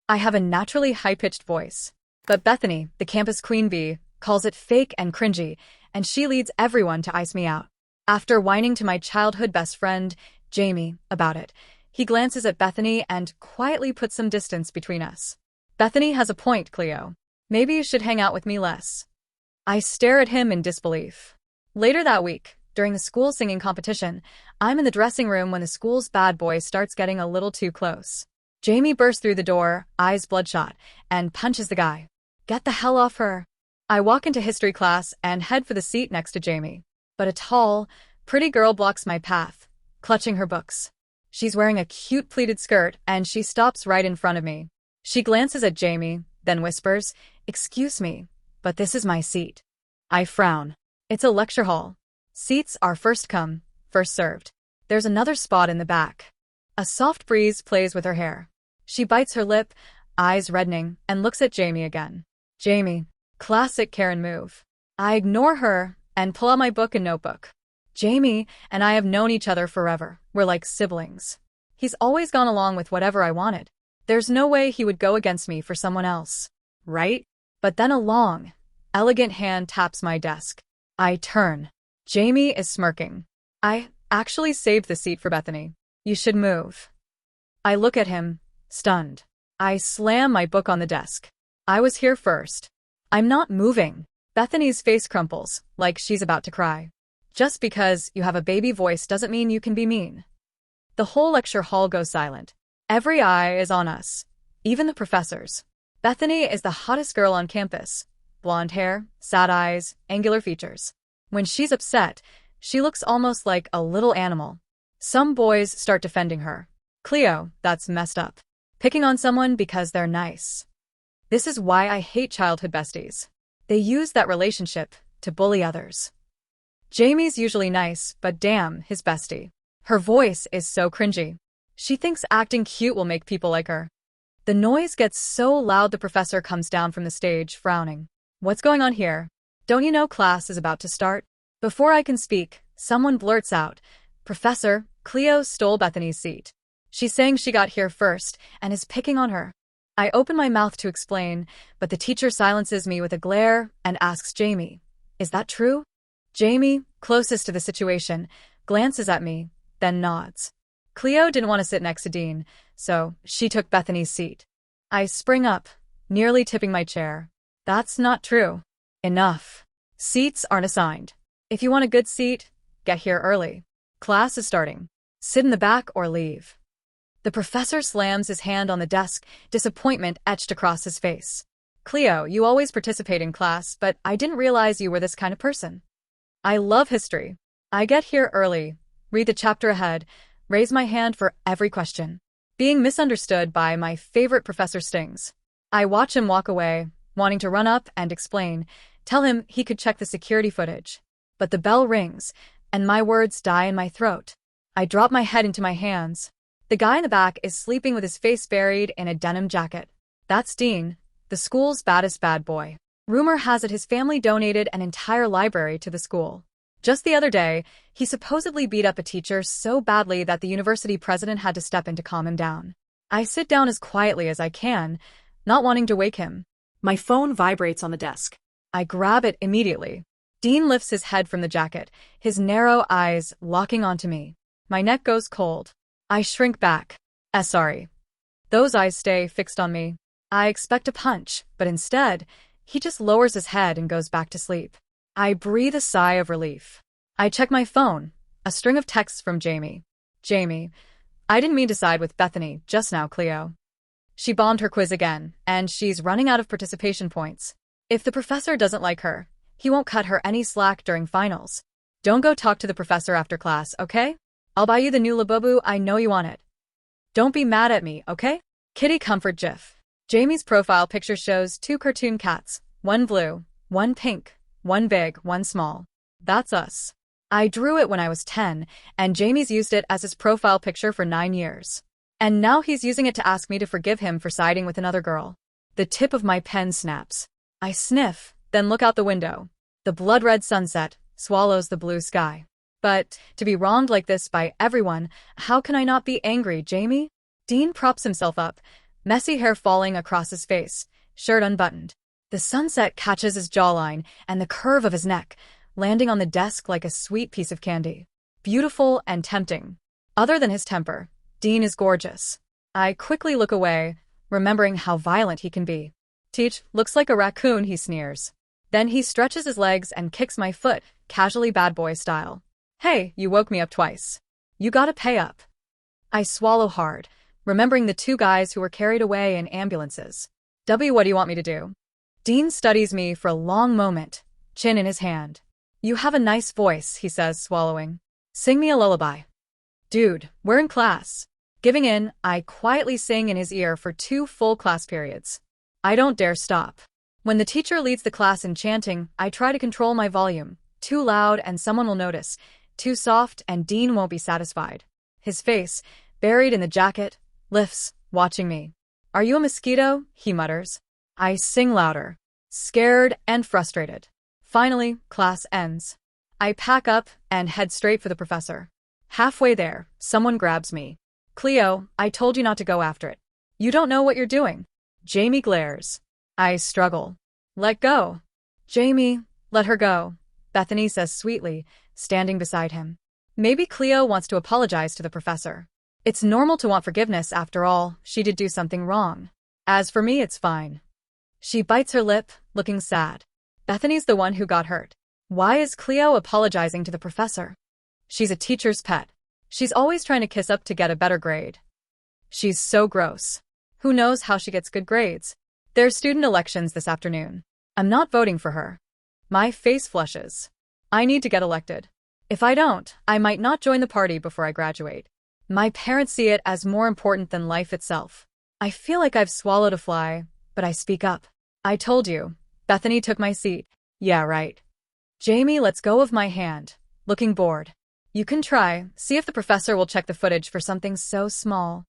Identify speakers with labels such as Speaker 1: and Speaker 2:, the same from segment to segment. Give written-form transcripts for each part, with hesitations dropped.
Speaker 1: I have a naturally high-pitched voice. But Bethany, the campus queen bee, calls it fake and cringy, and she leads everyone to ice me out. After whining to my childhood best friend, Jamie, about it, he glances at Bethany and quietly puts some distance between us. Bethany has a point, Cleo. Maybe you should hang out with me less. I stare at him in disbelief. Later that week, during the school singing competition, I'm in the dressing room when the school's bad boy starts getting a little too close. Jamie bursts through the door, eyes bloodshot, and punches the guy. Get the hell off her. I walk into history class and head for the seat next to Jamie. But a tall, pretty girl blocks my path, clutching her books. She's wearing a cute pleated skirt and she stops right in front of me. She glances at Jamie, then whispers, "Excuse me, but this is my seat." I frown. It's a lecture hall. Seats are first come, first served. There's another spot in the back. A soft breeze plays with her hair. She bites her lip, eyes reddening, and looks at Jamie again. Jamie. Classic Karen move. I ignore her and pull out my book and notebook. Jamie and I have known each other forever. We're like siblings. He's always gone along with whatever I wanted. There's no way he would go against me for someone else. Right? But then a long, elegant hand taps my desk. I turn. Jamie is smirking. I actually saved the seat for Bethany. You should move. I look at him, stunned. I slam my book on the desk. I was here first. I'm not moving. Bethany's face crumples, like she's about to cry. Just because you have a baby voice doesn't mean you can be mean. The whole lecture hall goes silent. Every eye is on us, even the professors. Bethany is the hottest girl on campus. Blonde hair, sad eyes, angular features. When she's upset, she looks almost like a little animal. Some boys start defending her. Cleo, that's messed up. Picking on someone because they're nice. This is why I hate childhood besties. They use that relationship to bully others. Jamie's usually nice, but damn, his bestie. Her voice is so cringy. She thinks acting cute will make people like her. The noise gets so loud the professor comes down from the stage, frowning. What's going on here? Don't you know class is about to start? Before I can speak, someone blurts out, "Professor, Cleo stole Bethany's seat. She's saying she got here first and is picking on her." I open my mouth to explain, but the teacher silences me with a glare and asks Jamie, "Is that true?" Jamie, closest to the situation, glances at me, then nods. Cleo didn't want to sit next to Dean, so she took Bethany's seat. I spring up, nearly tipping my chair. That's not true. Enough. Seats aren't assigned. If you want a good seat, get here early. Class is starting. Sit in the back or leave. The professor slams his hand on the desk, disappointment etched across his face. Cleo, you always participate in class, but I didn't realize you were this kind of person. I love history. I get here early, read the chapter ahead, raise my hand for every question. Being misunderstood by my favorite professor stings. I watch him walk away, wanting to run up and explain, tell him he could check the security footage. But the bell rings, and my words die in my throat. I drop my head into my hands. The guy in the back is sleeping with his face buried in a denim jacket. That's Dean, the school's baddest bad boy. Rumor has it his family donated an entire library to the school. Just the other day, he supposedly beat up a teacher so badly that the university president had to step in to calm him down. I sit down as quietly as I can, not wanting to wake him. My phone vibrates on the desk. I grab it immediately. Dean lifts his head from the jacket, his narrow eyes locking onto me. My neck goes cold. I shrink back. Sorry. Those eyes stay fixed on me. I expect a punch, but instead, he just lowers his head and goes back to sleep. I breathe a sigh of relief. I check my phone. A string of texts from Jamie. Jamie, I didn't mean to side with Bethany just now, Cleo. She bombed her quiz again, and she's running out of participation points. If the professor doesn't like her, he won't cut her any slack during finals. Don't go talk to the professor after class, okay? I'll buy you the new Labubu, I know you want it. Don't be mad at me, okay? Kitty comfort gif. Jamie's profile picture shows 2 cartoon cats, one blue, one pink, one big, one small. That's us. I drew it when I was 10, and Jamie's used it as his profile picture for 9 years. And now he's using it to ask me to forgive him for siding with another girl. The tip of my pen snaps. I sniff, then look out the window. The blood-red sunset swallows the blue sky. But to be wronged like this by everyone, how can I not be angry, Jamie? Dean props himself up, messy hair falling across his face, shirt unbuttoned. The sunset catches his jawline and the curve of his neck, landing on the desk like a sweet piece of candy. Beautiful and tempting. Other than his temper, Dean is gorgeous. I quickly look away, remembering how violent he can be. Teach, looks like a raccoon, he sneers. Then he stretches his legs and kicks my foot, casually bad boy style. Hey, you woke me up twice. You gotta pay up. I swallow hard, remembering the two guys who were carried away in ambulances. What do you want me to do? Dean studies me for a long moment, chin in his hand. You have a nice voice, he says, swallowing. Sing me a lullaby. Dude, we're in class. Giving in, I quietly sing in his ear for 2 full class periods. I don't dare stop. When the teacher leads the class in chanting, I try to control my volume. Too loud and someone will notice. Too soft and Dean won't be satisfied. His face, buried in the jacket, lifts, watching me. Are you a mosquito? He mutters. I sing louder, scared and frustrated. Finally, class ends. I pack up and head straight for the professor. Halfway there, someone grabs me. Cleo, I told you not to go after it. You don't know what you're doing. Jamie glares. I struggle. Let go. Jamie, let her go, Bethany says sweetly, standing beside him. Maybe Cleo wants to apologize to the professor. It's normal to want forgiveness after all, she did do something wrong. As for me, it's fine. She bites her lip, looking sad. Bethany's the one who got hurt. Why is Cleo apologizing to the professor? She's a teacher's pet. She's always trying to kiss up to get a better grade. She's so gross. Who knows how she gets good grades? There's student elections this afternoon. I'm not voting for her. My face flushes. I need to get elected. If I don't, I might not join the party before I graduate. My parents see it as more important than life itself. I feel like I've swallowed a fly, but I speak up. I told you. Bethany took my seat. Yeah, right. Jamie lets go of my hand, looking bored. You can try, see if the professor will check the footage for something so small.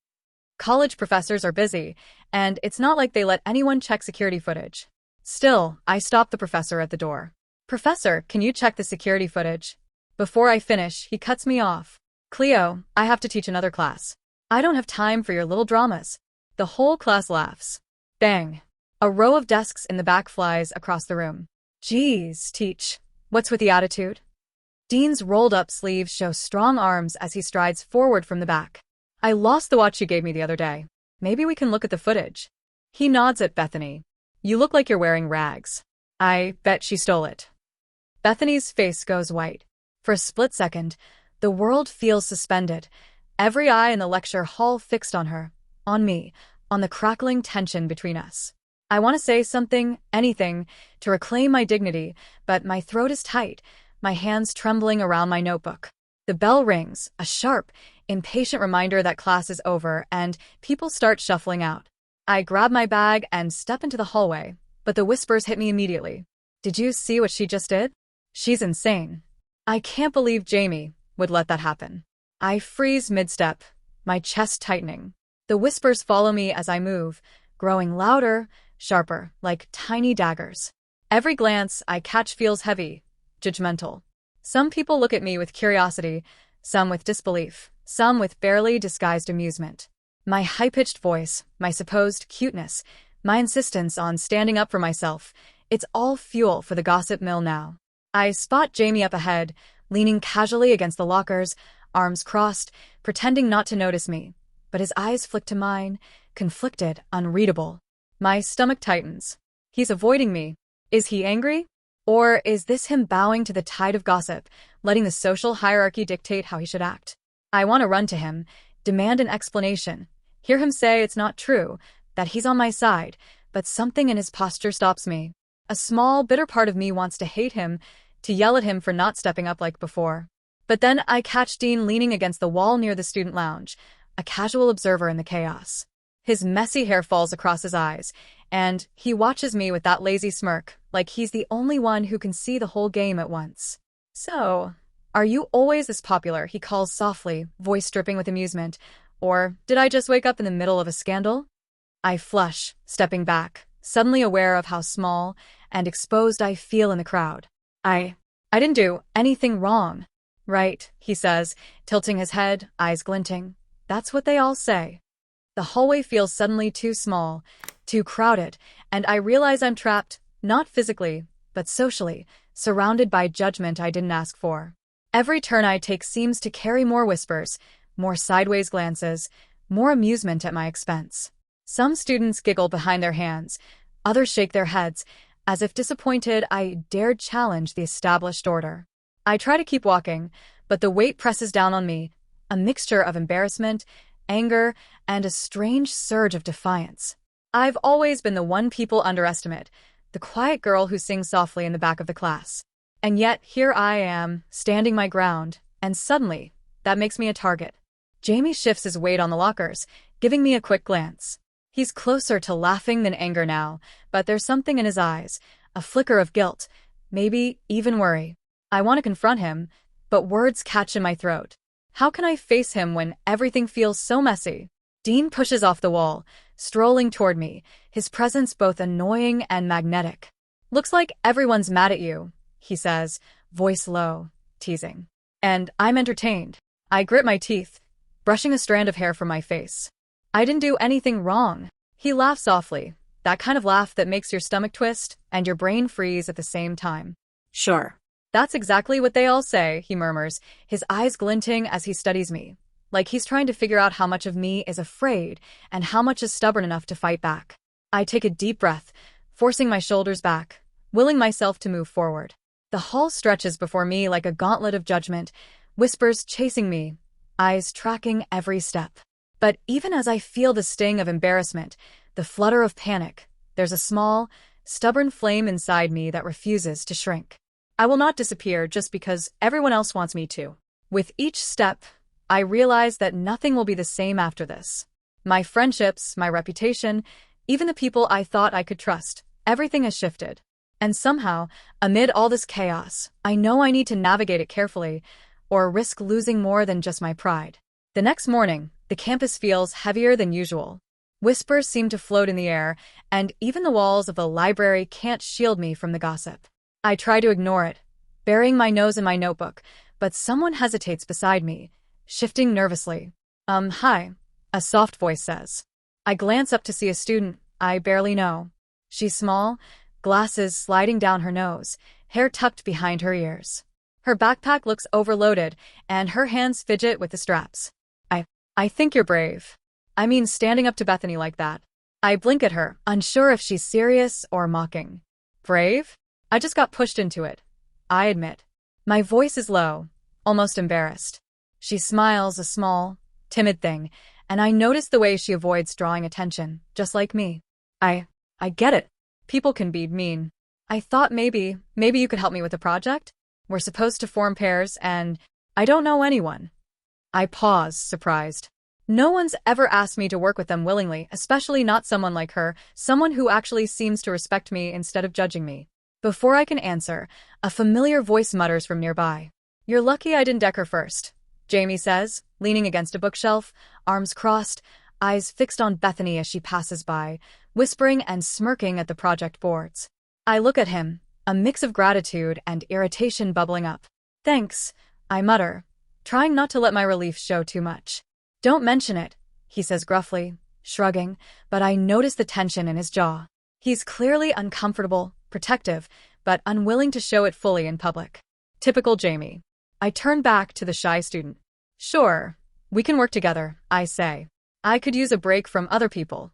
Speaker 1: College professors are busy, and it's not like they let anyone check security footage. Still, I stop the professor at the door. Professor, can you check the security footage? Before I finish, he cuts me off. Cleo, I have to teach another class. I don't have time for your little dramas. The whole class laughs. Bang. A row of desks in the back flies across the room. Geez, Teach. What's with the attitude? Dean's rolled-up sleeves show strong arms as he strides forward from the back. I lost the watch you gave me the other day. Maybe we can look at the footage. He nods at Bethany. You look like you're wearing rags. I bet she stole it. Bethany's face goes white. For a split second, the world feels suspended. Every eye in the lecture hall fixed on her, on me, on the crackling tension between us. I want to say something, anything, to reclaim my dignity, but my throat is tight, my hands trembling around my notebook. The bell rings, a sharp, impatient reminder that class is over, and people start shuffling out. I grab my bag and step into the hallway, but the whispers hit me immediately. Did you see what she just did? She's insane. I can't believe Jamie would let that happen. I freeze mid-step, my chest tightening. The whispers follow me as I move, growing louder, sharper, like tiny daggers. Every glance I catch feels heavy, judgmental. Some people look at me with curiosity, some with disbelief, some with barely disguised amusement. My high-pitched voice, my supposed cuteness, my insistence on standing up for myself, it's all fuel for the gossip mill now. I spot Jamie up ahead, leaning casually against the lockers, arms crossed, pretending not to notice me. But his eyes flick to mine, conflicted, unreadable. My stomach tightens. He's avoiding me. Is he angry? Or is this him bowing to the tide of gossip, letting the social hierarchy dictate how he should act? I want to run to him, demand an explanation, hear him say it's not true, that he's on my side, but something in his posture stops me. A small, bitter part of me wants to hate him, to yell at him for not stepping up like before. But then I catch Dean leaning against the wall near the student lounge, a casual observer in the chaos. His messy hair falls across his eyes, and he watches me with that lazy smirk, like he's the only one who can see the whole game at once. So, are you always this popular? He calls softly, voice dripping with amusement. Or did I just wake up in the middle of a scandal? I flush, stepping back, suddenly aware of how small and exposed I feel in the crowd. I didn't do anything wrong. Right, he says, tilting his head, eyes glinting. That's what they all say. The hallway feels suddenly too small, too crowded, and I realize I'm trapped, not physically, but socially, surrounded by judgment I didn't ask for. Every turn I take seems to carry more whispers, more sideways glances, more amusement at my expense. Some students giggle behind their hands, others shake their heads, as if disappointed I dared challenge the established order. I try to keep walking, but the weight presses down on me, a mixture of embarrassment, anger, and a strange surge of defiance. I've always been the one people underestimate, the quiet girl who sings softly in the back of the class. And yet, here I am, standing my ground, and suddenly, that makes me a target. Jamie shifts his weight on the lockers, giving me a quick glance. He's closer to laughing than anger now, but there's something in his eyes, a flicker of guilt, maybe even worry. I want to confront him, but words catch in my throat. How can I face him when everything feels so messy? Dean pushes off the wall, strolling toward me, his presence both annoying and magnetic. Looks like everyone's mad at you, he says, voice low, teasing. And I'm entertained. I grit my teeth, brushing a strand of hair from my face. I didn't do anything wrong. He laughs softly, that kind of laugh that makes your stomach twist and your brain freeze at the same time.
Speaker 2: Sure.
Speaker 1: That's exactly what they all say, he murmurs, his eyes glinting as he studies me, like he's trying to figure out how much of me is afraid and how much is stubborn enough to fight back. I take a deep breath, forcing my shoulders back, willing myself to move forward. The hall stretches before me like a gauntlet of judgment, whispers chasing me, eyes tracking every step. But even as I feel the sting of embarrassment, the flutter of panic, there's a small, stubborn flame inside me that refuses to shrink. I will not disappear just because everyone else wants me to. With each step, I realize that nothing will be the same after this. My friendships, my reputation, even the people I thought I could trust, everything has shifted. And somehow, amid all this chaos, I know I need to navigate it carefully, or risk losing more than just my pride. The next morning, the campus feels heavier than usual. Whispers seem to float in the air, and even the walls of the library can't shield me from the gossip. I try to ignore it, burying my nose in my notebook, but someone hesitates beside me, shifting nervously. Hi, a soft voice says. I glance up to see a student I barely know. She's small, glasses sliding down her nose, hair tucked behind her ears. Her backpack looks overloaded, and her hands fidget with the straps. I think you're brave. I mean, standing up to Bethany like that. I blink at her, unsure if she's serious or mocking. Brave? I just got pushed into it, I admit. My voice is low, almost embarrassed. She smiles, a small, timid thing, and I notice the way she avoids drawing attention, just like me. I get it. People can be mean. I thought maybe you could help me with the project? We're supposed to form pairs, and I don't know anyone. I pause, surprised. No one's ever asked me to work with them willingly, especially not someone like her, someone who actually seems to respect me instead of judging me. Before I can answer, a familiar voice mutters from nearby. You're lucky I didn't deck her first, Jamie says, leaning against a bookshelf, arms crossed, eyes fixed on Bethany as she passes by, whispering and smirking at the project boards. I look at him, a mix of gratitude and irritation bubbling up. Thanks, I mutter, trying not to let my relief show too much. Don't mention it, he says gruffly, shrugging, but I notice the tension in his jaw. He's clearly uncomfortable, protective, but unwilling to show it fully in public. Typical Jamie. I turn back to the shy student. Sure, we can work together, I say. I could use a break from other people.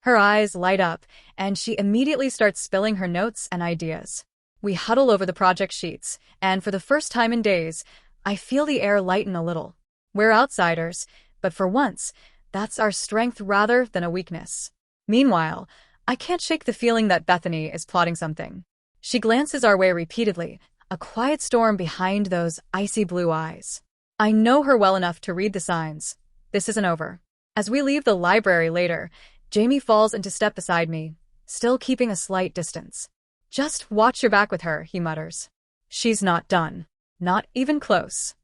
Speaker 1: Her eyes light up, and she immediately starts spilling her notes and ideas. We huddle over the project sheets, and for the first time in days, I feel the air lighten a little. We're outsiders, but for once, that's our strength rather than a weakness. Meanwhile, I can't shake the feeling that Bethany is plotting something. She glances our way repeatedly, a quiet storm behind those icy blue eyes. I know her well enough to read the signs. This isn't over. As we leave the library later, Jamie falls into step beside me, still keeping a slight distance. Just watch your back with her, he mutters. She's not done. Not even close.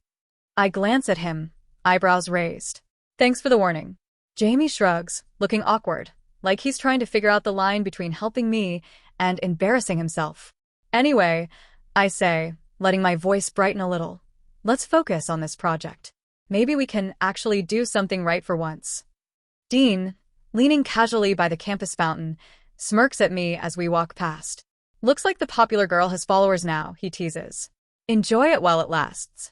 Speaker 1: I glance at him, eyebrows raised. Thanks for the warning. Jamie shrugs, looking awkward, like he's trying to figure out the line between helping me and embarrassing himself. Anyway, I say, letting my voice brighten a little. Let's focus on this project. Maybe we can actually do something right for once. Dean, leaning casually by the campus fountain, smirks at me as we walk past. Looks like the popular girl has followers now, he teases. Enjoy it while it lasts.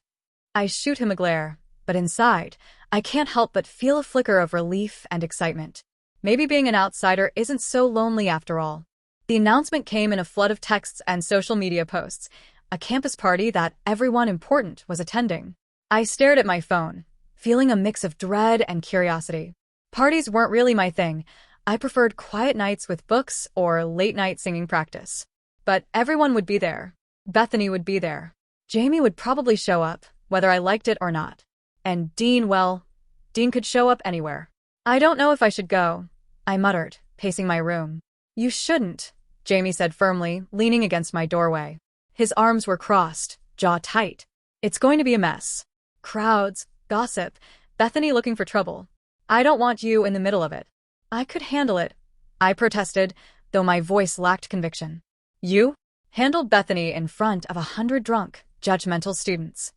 Speaker 1: I shoot him a glare, but inside, I can't help but feel a flicker of relief and excitement. Maybe being an outsider isn't so lonely after all. The announcement came in a flood of texts and social media posts, a campus party that everyone important was attending. I stared at my phone, feeling a mix of dread and curiosity. Parties weren't really my thing. I preferred quiet nights with books or late-night singing practice. But everyone would be there. Bethany would be there. Jamie would probably show up, whether I liked it or not. And Dean, well, Dean could show up anywhere. I don't know if I should go, I muttered, pacing my room. You shouldn't, Jamie said firmly, leaning against my doorway. His arms were crossed, jaw tight. It's going to be a mess. Crowds, gossip, Bethany looking for trouble. I don't want you in the middle of it. I could handle it, I protested, though my voice lacked conviction. You? Handle Bethany in front of 100 drunk, judgmental students.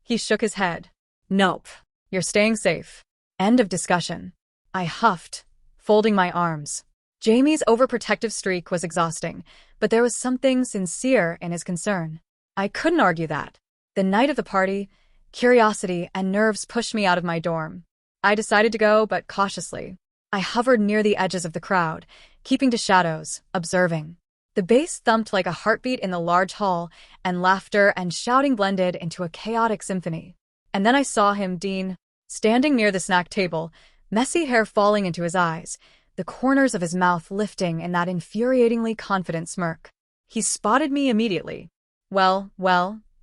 Speaker 1: He shook his head. Nope. You're staying safe. End of discussion. I huffed, folding my arms. Jamie's overprotective streak was exhausting, but there was something sincere in his concern. I couldn't argue that. The night of the party, curiosity and nerves pushed me out of my dorm. I decided to go, but cautiously. I hovered near the edges of the crowd, keeping to shadows, observing. The bass thumped like a heartbeat in the large hall, and laughter and shouting blended into a chaotic symphony. And then I saw him, Dean, standing near the snack table, messy hair falling into his eyes, the corners of his mouth lifting in that infuriatingly confident smirk. He spotted me immediately. Well,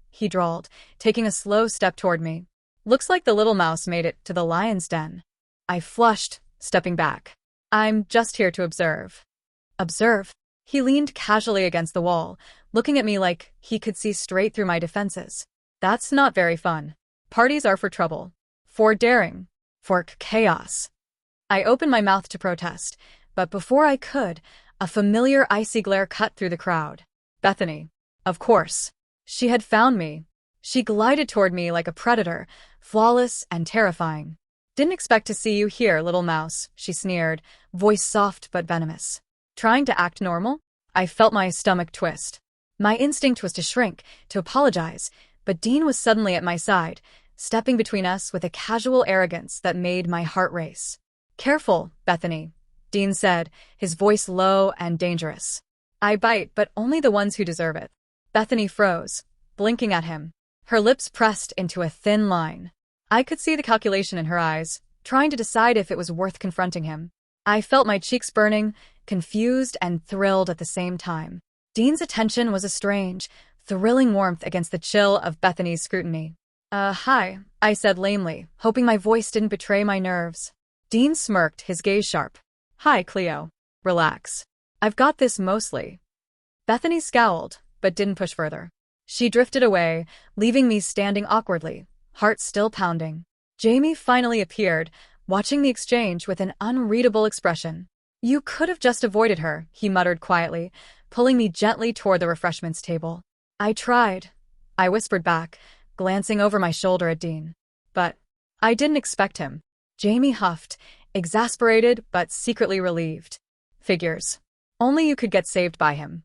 Speaker 1: he drawled, taking a slow step toward me. Looks like the little mouse made it to the lion's den. I flushed, stepping back. I'm just here to observe. Observe? He leaned casually against the wall, looking at me like he could see straight through my defenses. That's not very fun. Parties are for trouble. For daring. For chaos. I opened my mouth to protest, but before I could, a familiar icy glare cut through the crowd. Bethany. Of course. She had found me. She glided toward me like a predator, flawless and terrifying. Didn't expect to see you here, little mouse, she sneered, voice soft but venomous. Trying to act normal? I felt my stomach twist. My instinct was to shrink, to apologize, but Dean was suddenly at my side, stepping between us with a casual arrogance that made my heart race. Careful, Bethany, Dean said, his voice low and dangerous. I bite, but only the ones who deserve it. Bethany froze, blinking at him, her lips pressed into a thin line. I could see the calculation in her eyes, trying to decide if it was worth confronting him. I felt my cheeks burning, confused and thrilled at the same time. Dean's attention was a strange, thrilling warmth against the chill of Bethany's scrutiny. Hi, I said lamely, hoping my voice didn't betray my nerves. Dean smirked, his gaze sharp. Hi, Cleo. Relax. I've got this mostly. Bethany scowled, but didn't push further. She drifted away, leaving me standing awkwardly, heart still pounding. Jamie finally appeared, watching the exchange with an unreadable expression. You could have just avoided her, he muttered quietly, pulling me gently toward the refreshments table. I tried, I whispered back, glancing over my shoulder at Dean. But I didn't expect him. Jamie huffed, exasperated but secretly relieved. Figures. Only you could get saved by him.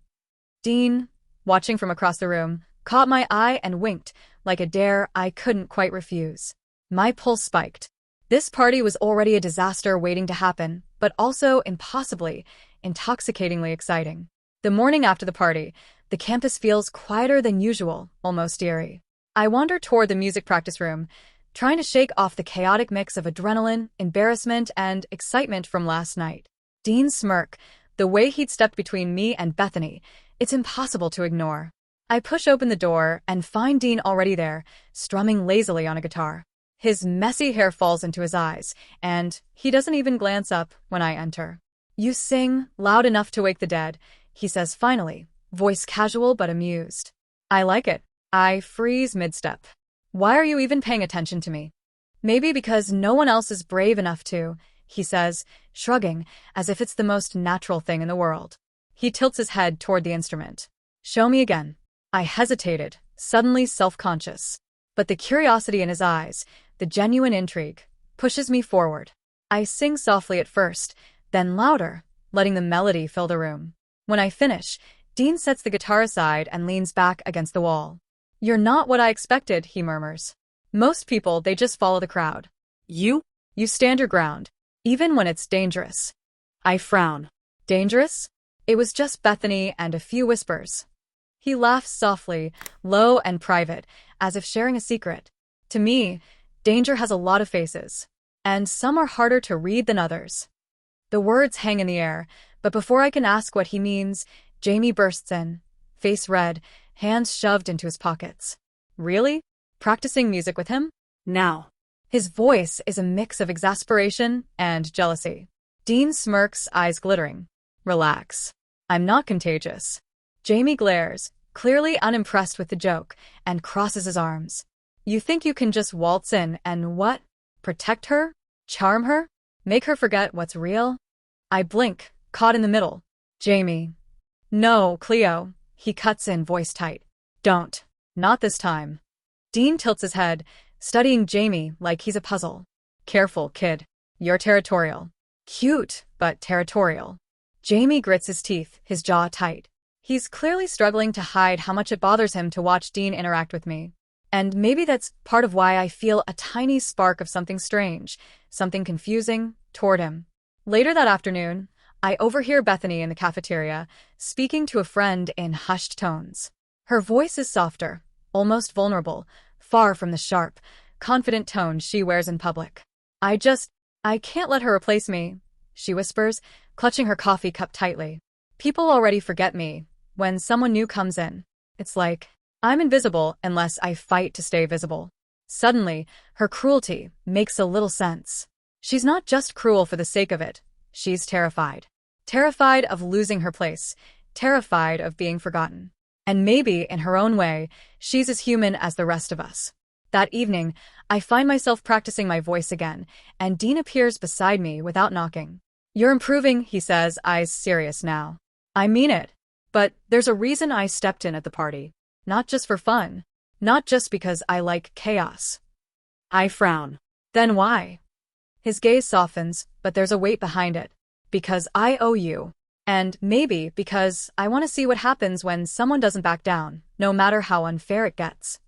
Speaker 1: Dean, watching from across the room, caught my eye and winked, like a dare I couldn't quite refuse. My pulse spiked. This party was already a disaster waiting to happen, but also impossibly, intoxicatingly exciting. The morning after the party, the campus feels quieter than usual, almost eerie. I wander toward the music practice room, trying to shake off the chaotic mix of adrenaline, embarrassment, and excitement from last night. Dean's smirk, the way he'd stepped between me and Bethany, it's impossible to ignore. I push open the door and find Dean already there, strumming lazily on a guitar. His messy hair falls into his eyes, and he doesn't even glance up when I enter. You sing loud enough to wake the dead, he says finally, voice casual but amused. I like it. I freeze mid-step. Why are you even paying attention to me? Maybe because no one else is brave enough to, he says, shrugging, as if it's the most natural thing in the world. He tilts his head toward the instrument. Show me again. I hesitated, suddenly self-conscious. But the curiosity in his eyes, the genuine intrigue, pushes me forward. I sing softly at first, then louder, letting the melody fill the room. When I finish, Dean sets the guitar aside and leans back against the wall. "You're not what I expected," he murmurs. "Most people, they just follow the crowd. You stand your ground, even when it's dangerous." I frown. Dangerous? It was just Bethany and a few whispers. He laughs softly, low and private, as if sharing a secret. To me, danger has a lot of faces, and some are harder to read than others. The words hang in the air, but before I can ask what he means, Jamie bursts in, face red, hands shoved into his pockets. "Really? Practicing music with him? Now?" His voice is a mix of exasperation and jealousy. Dean smirks, eyes glittering. "Relax. I'm not contagious." Jamie glares, clearly unimpressed with the joke, and crosses his arms. "You think you can just waltz in and what? Protect her? Charm her? Make her forget what's real?" I blink, caught in the middle. "Jamie." "No, Cleo," he cuts in, voice tight. "Don't. Not this time." Dean tilts his head, studying Jamie like he's a puzzle. "Careful, kid. You're territorial." "Cute, but territorial." Jamie grits his teeth, his jaw tight. He's clearly struggling to hide how much it bothers him to watch Dean interact with me. And maybe that's part of why I feel a tiny spark of something strange, something confusing, toward him. Later that afternoon, I overhear Bethany in the cafeteria, speaking to a friend in hushed tones. Her voice is softer, almost vulnerable, far from the sharp, confident tone she wears in public. I can't let her replace me," she whispers, clutching her coffee cup tightly. "People already forget me when someone new comes in. It's like I'm invisible unless I fight to stay visible." Suddenly, her cruelty makes a little sense. She's not just cruel for the sake of it. She's terrified. Terrified of losing her place. Terrified of being forgotten. And maybe, in her own way, she's as human as the rest of us. That evening, I find myself practicing my voice again, and Dean appears beside me without knocking. "You're improving," he says, eyes serious now. "I mean it. But there's a reason I stepped in at the party. Not just for fun. Not just because I like chaos." I frown. "Then why?" His gaze softens, but there's a weight behind it. "Because I owe you. And maybe because I want to see what happens when someone doesn't back down, no matter how unfair it gets."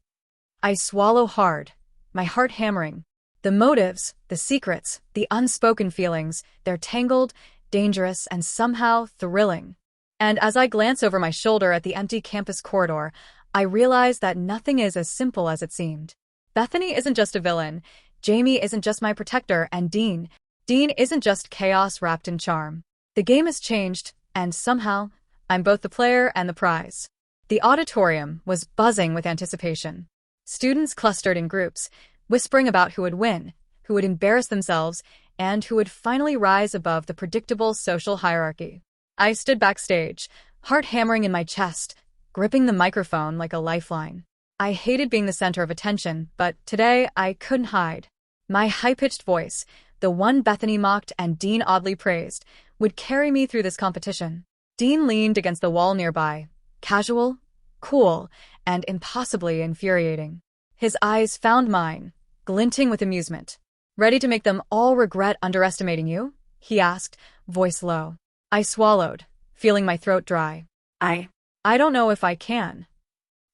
Speaker 1: I swallow hard, my heart hammering. The motives, the secrets, the unspoken feelings, they're tangled, dangerous, and somehow thrilling. And as I glance over my shoulder at the empty campus corridor, I realize that nothing is as simple as it seemed. Bethany isn't just a villain, Jamie isn't just my protector, and Dean isn't just chaos wrapped in charm. The game has changed, and somehow, I'm both the player and the prize. The auditorium was buzzing with anticipation. Students clustered in groups, whispering about who would win, who would embarrass themselves, and who would finally rise above the predictable social hierarchy. I stood backstage, heart hammering in my chest, gripping the microphone like a lifeline. I hated being the center of attention, but today I couldn't hide. My high-pitched voice, the one Bethany mocked and Dean oddly praised, would carry me through this competition. Dean leaned against the wall nearby, casual, cool, and impossibly infuriating. His eyes found mine, glinting with amusement. "Ready to make them all regret underestimating you?" he asked, voice low. I swallowed, feeling my throat dry. I don't know if I can."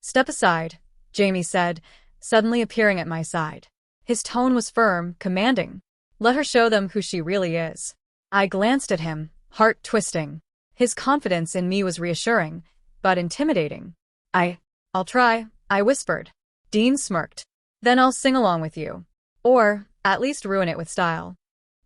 Speaker 1: "Step aside," Jamie said, suddenly appearing at my side. His tone was firm, commanding. "Let her show them who she really is." I glanced at him, heart twisting. His confidence in me was reassuring, but intimidating. I'll try," I whispered. Dean smirked. "Then I'll sing along with you. Or, at least ruin it with style."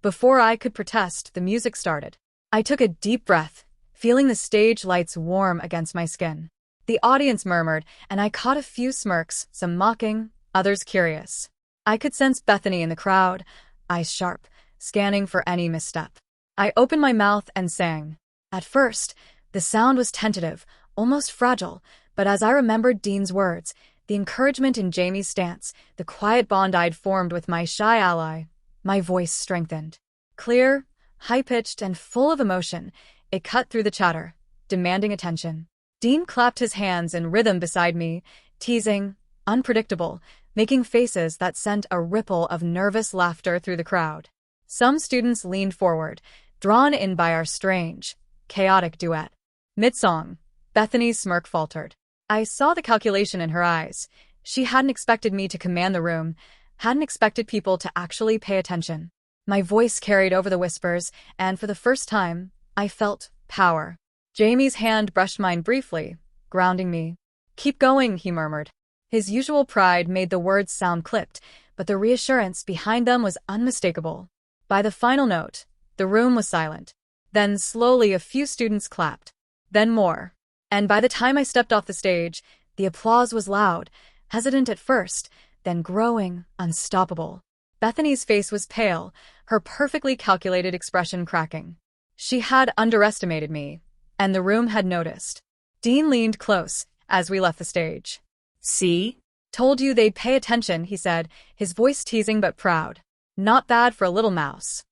Speaker 1: Before I could protest, the music started. I took a deep breath, feeling the stage lights warm against my skin. The audience murmured, and I caught a few smirks, some mocking, others curious. I could sense Bethany in the crowd, eyes sharp, scanning for any misstep. I opened my mouth and sang. At first, the sound was tentative, almost fragile, but as I remembered Dean's words, the encouragement in Jamie's stance, the quiet bond I'd formed with my shy ally, my voice strengthened. Clear, high-pitched, and full of emotion, it cut through the chatter, demanding attention. Dean clapped his hands in rhythm beside me, teasing, unpredictable, making faces that sent a ripple of nervous laughter through the crowd. Some students leaned forward, drawn in by our strange, chaotic duet. Mid-song, Bethany's smirk faltered. I saw the calculation in her eyes. She hadn't expected me to command the room, hadn't expected people to actually pay attention. My voice carried over the whispers, and for the first time, I felt power. Jamie's hand brushed mine briefly, grounding me. "Keep going," he murmured. His usual pride made the words sound clipped, but the reassurance behind them was unmistakable. By the final note, the room was silent. Then slowly a few students clapped. Then more. And by the time I stepped off the stage, the applause was loud, hesitant at first, then growing, unstoppable. Bethany's face was pale, her perfectly calculated expression cracking. She had underestimated me, and the room had noticed. Dean leaned close as we left the stage. "See? Told you they'd pay attention," he said, his voice teasing but proud. "Not bad for a little mouse."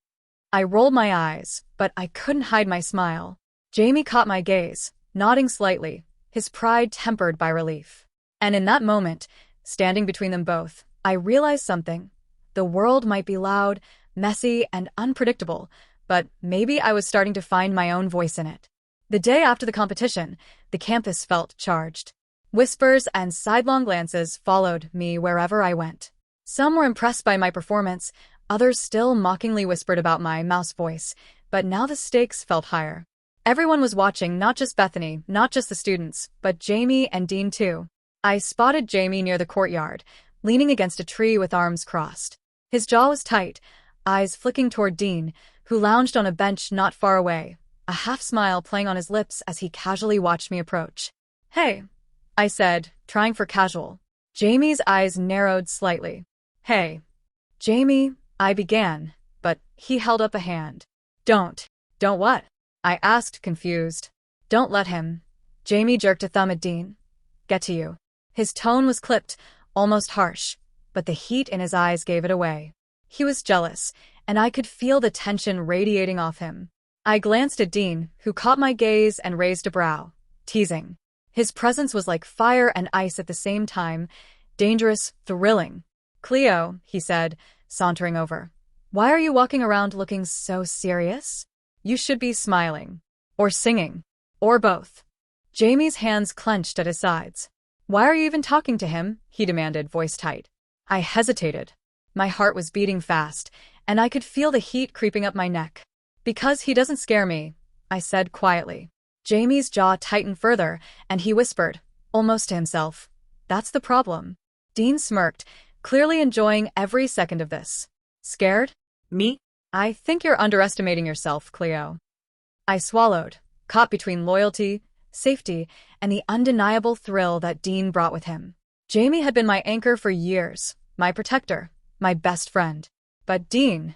Speaker 1: I rolled my eyes, but I couldn't hide my smile. Jamie caught my gaze, nodding slightly, his pride tempered by relief. And in that moment, standing between them both, I realized something. The world might be loud, messy, and unpredictable, but maybe I was starting to find my own voice in it. The day after the competition, the campus felt charged. Whispers and sidelong glances followed me wherever I went. Some were impressed by my performance, others still mockingly whispered about my mouse voice, but now the stakes felt higher. Everyone was watching, not just Bethany, not just the students, but Jamie and Dean too. I spotted Jamie near the courtyard, leaning against a tree with arms crossed. His jaw was tight, eyes flicking toward Dean, who lounged on a bench not far away, a half-smile playing on his lips as he casually watched me approach. "Hey," I said, trying for casual. Jamie's eyes narrowed slightly. "Hey." "Jamie," I began, but he held up a hand. Don't what?" I asked, confused. "Don't let him." Jamie jerked a thumb at Dean. "Get to you." His tone was clipped, almost harsh, but the heat in his eyes gave it away. He was jealous, and I could feel the tension radiating off him. I glanced at Dean, who caught my gaze and raised a brow, teasing. His presence was like fire and ice at the same time, dangerous, thrilling. "Cleo," he said, sauntering over. "Why are you walking around looking so serious? You should be smiling. Or singing. Or both." Jamie's hands clenched at his sides. "Why are you even talking to him?" he demanded, voice tight. I hesitated. My heart was beating fast, and I could feel the heat creeping up my neck. "Because he doesn't scare me," I said quietly. Jamie's jaw tightened further, and he whispered, almost to himself, "That's the problem." Dean smirked, clearly enjoying every second of this. "Scared? Me? I think you're underestimating yourself, Cleo." I swallowed, caught between loyalty, safety, and the undeniable thrill that Dean brought with him. Jamie had been my anchor for years, my protector, my best friend. But Dean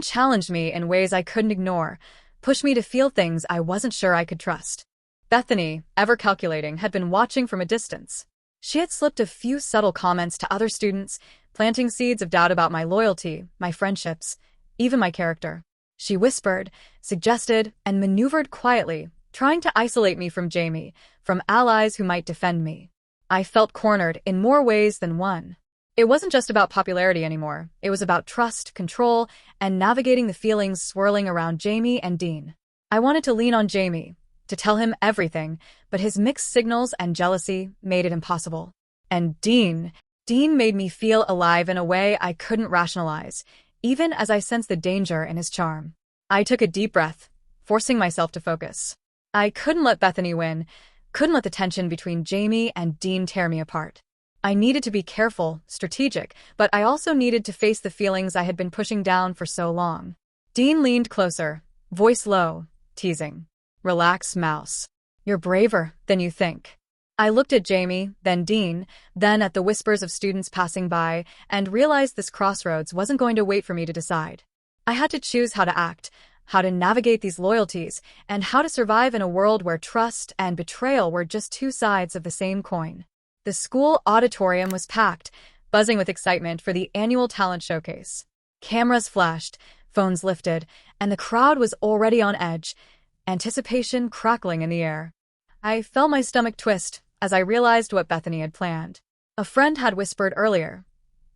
Speaker 1: challenged me in ways I couldn't ignore, pushed me to feel things I wasn't sure I could trust. Bethany, ever calculating, had been watching from a distance. She had slipped a few subtle comments to other students, planting seeds of doubt about my loyalty, my friendships, even my character. She whispered, suggested, and maneuvered quietly, trying to isolate me from Jamie, from allies who might defend me. I felt cornered in more ways than one. It wasn't just about popularity anymore. It was about trust, control, and navigating the feelings swirling around Jamie and Dean. I wanted to lean on Jamie, to tell him everything, but his mixed signals and jealousy made it impossible. And Dean made me feel alive in a way I couldn't rationalize, even as I sensed the danger in his charm. I took a deep breath, forcing myself to focus. I couldn't let Bethany win, couldn't let the tension between Jamie and Dean tear me apart. I needed to be careful, strategic, but I also needed to face the feelings I had been pushing down for so long. Dean leaned closer, voice low, teasing. "Relax, mouse. You're braver than you think." I looked at Jamie, then Dean, then at the whispers of students passing by, and realized this crossroads wasn't going to wait for me to decide. I had to choose how to act, how to navigate these loyalties, and how to survive in a world where trust and betrayal were just two sides of the same coin. The school auditorium was packed, buzzing with excitement for the annual talent showcase. Cameras flashed, phones lifted, and the crowd was already on edge, anticipation crackling in the air. I felt my stomach twist as I realized what Bethany had planned. A friend had whispered earlier.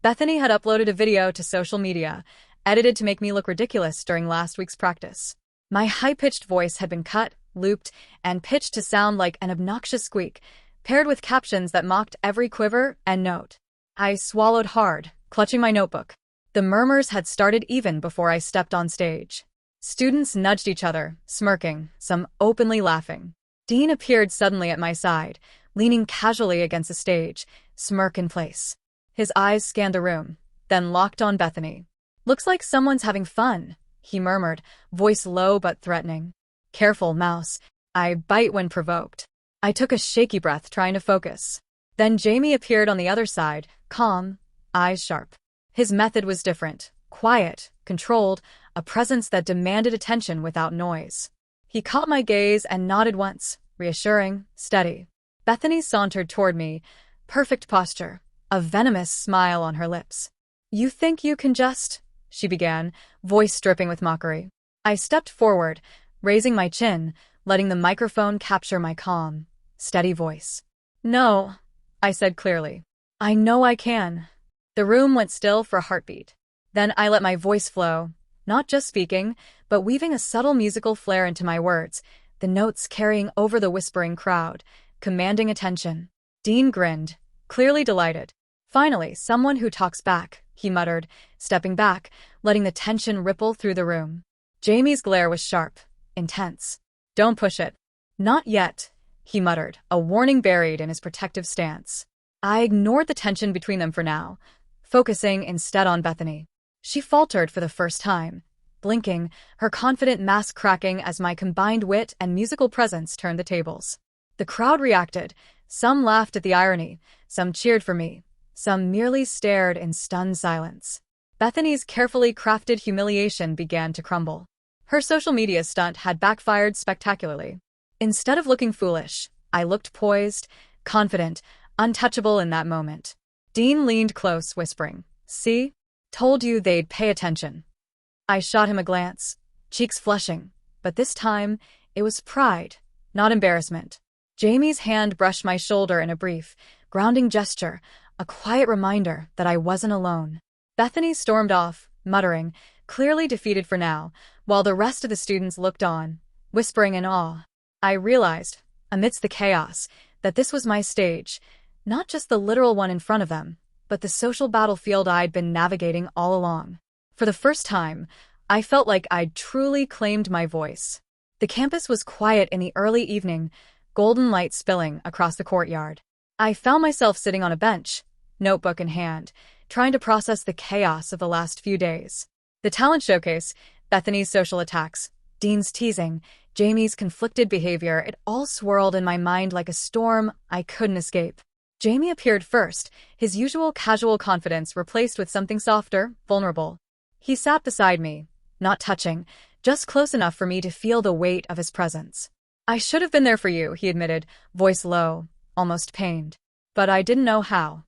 Speaker 1: Bethany had uploaded a video to social media, edited to make me look ridiculous during last week's practice. My high-pitched voice had been cut, looped, and pitched to sound like an obnoxious squeak, paired with captions that mocked every quiver and note. I swallowed hard, clutching my notebook. The murmurs had started even before I stepped on stage. Students nudged each other, smirking, some openly laughing. Dean appeared suddenly at my side, leaning casually against the stage, smirk in place. His eyes scanned the room, then locked on Bethany. "Looks like someone's having fun," he murmured, voice low but threatening. "Careful, mouse. I bite when provoked." I took a shaky breath, trying to focus. Then Jamie appeared on the other side, calm, eyes sharp. His method was different, quiet, controlled, a presence that demanded attention without noise. He caught my gaze and nodded once, reassuring, steady. Bethany sauntered toward me, perfect posture, a venomous smile on her lips. "You think you can just—" she began, voice dripping with mockery. I stepped forward, raising my chin, letting the microphone capture my calm, steady voice. "No," I said clearly. "I know I can." The room went still for a heartbeat. Then I let my voice flow, not just speaking, but weaving a subtle musical flair into my words, the notes carrying over the whispering crowd, commanding attention. Dean grinned, clearly delighted. "Finally, someone who talks back," he muttered, stepping back, letting the tension ripple through the room. Jamie's glare was sharp, intense. "Don't push it." "Not yet," he muttered, a warning buried in his protective stance. I ignored the tension between them for now, focusing instead on Bethany. She faltered for the first time, blinking, her confident mask cracking as my combined wit and musical presence turned the tables. The crowd reacted. Some laughed at the irony, some cheered for me, some merely stared in stunned silence. Bethany's carefully crafted humiliation began to crumble. Her social media stunt had backfired spectacularly. Instead of looking foolish, I looked poised, confident, untouchable in that moment. Dean leaned close, whispering, "See? Told you they'd pay attention." I shot him a glance, cheeks flushing, but this time it was pride, not embarrassment. Jamie's hand brushed my shoulder in a brief, grounding gesture, a quiet reminder that I wasn't alone. Bethany stormed off, muttering, clearly defeated for now, while the rest of the students looked on, whispering in awe. I realized, amidst the chaos, that this was my stage, not just the literal one in front of them, but the social battlefield I'd been navigating all along. For the first time, I felt like I'd truly claimed my voice. The campus was quiet in the early evening, golden light spilling across the courtyard. I found myself sitting on a bench, notebook in hand, trying to process the chaos of the last few days. The talent showcase, Bethany's social attacks, Dean's teasing, Jamie's conflicted behavior, it all swirled in my mind like a storm I couldn't escape. Jamie appeared first, his usual casual confidence replaced with something softer, vulnerable. He sat beside me, not touching, just close enough for me to feel the weight of his presence. "I should have been there for you," he admitted, voice low, almost pained. "But I didn't know how."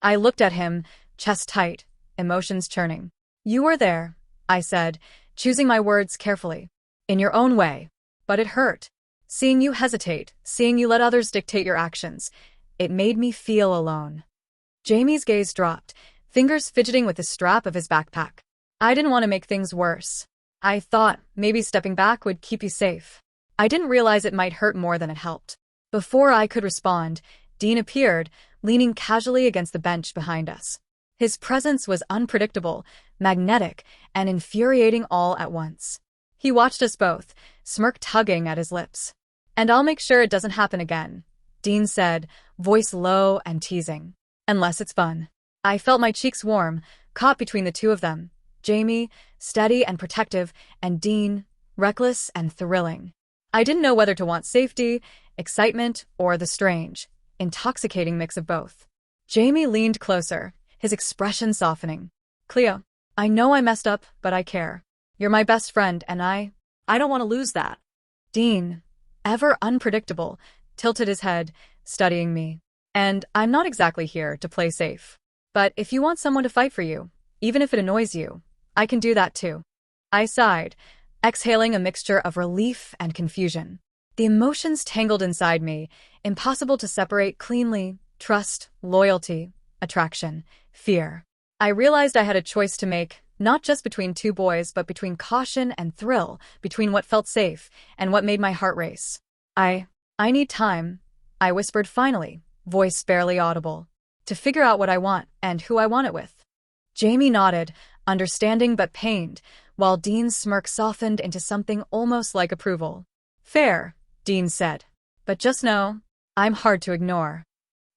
Speaker 1: I looked at him, chest tight, emotions churning. "You were there," I said, choosing my words carefully. "In your own way. But it hurt. Seeing you hesitate, seeing you let others dictate your actions, it made me feel alone." Jamie's gaze dropped, fingers fidgeting with the strap of his backpack. "I didn't want to make things worse. I thought maybe stepping back would keep you safe." I didn't realize it might hurt more than it helped. Before I could respond, Dean appeared, leaning casually against the bench behind us. His presence was unpredictable, magnetic, and infuriating all at once. He watched us both, smirk tugging at his lips. "And I'll make sure it doesn't happen again," Dean said, voice low and teasing. "Unless it's fun." I felt my cheeks warm, caught between the two of them. Jamie, steady and protective, and Dean, reckless and thrilling. I didn't know whether to want safety, excitement, or the strange, intoxicating mix of both. Jamie leaned closer, his expression softening. "Cleo, I know I messed up, but I care. You're my best friend, and I don't want to lose that." Dean, ever unpredictable, tilted his head, studying me. "And I'm not exactly here to play safe. But if you want someone to fight for you, even if it annoys you, I can do that too." I sighed, exhaling a mixture of relief and confusion. The emotions tangled inside me, impossible to separate cleanly: trust, loyalty, attraction, fear. I realized I had a choice to make, Not just between two boys, but between caution and thrill, between what felt safe and what made my heart race. I need time, I whispered finally, voice barely audible, to figure out what I want and who I want it with. Jamie nodded, understanding but pained, while Dean's smirk softened into something almost like approval. Fair, Dean said. But just know, I'm hard to ignore.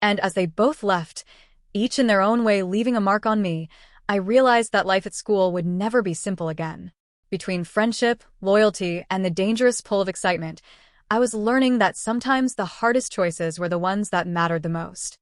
Speaker 1: And as they both left, each in their own way leaving a mark on me, I realized that life at school would never be simple again. Between friendship, loyalty, and the dangerous pull of excitement, I was learning that sometimes the hardest choices were the ones that mattered the most.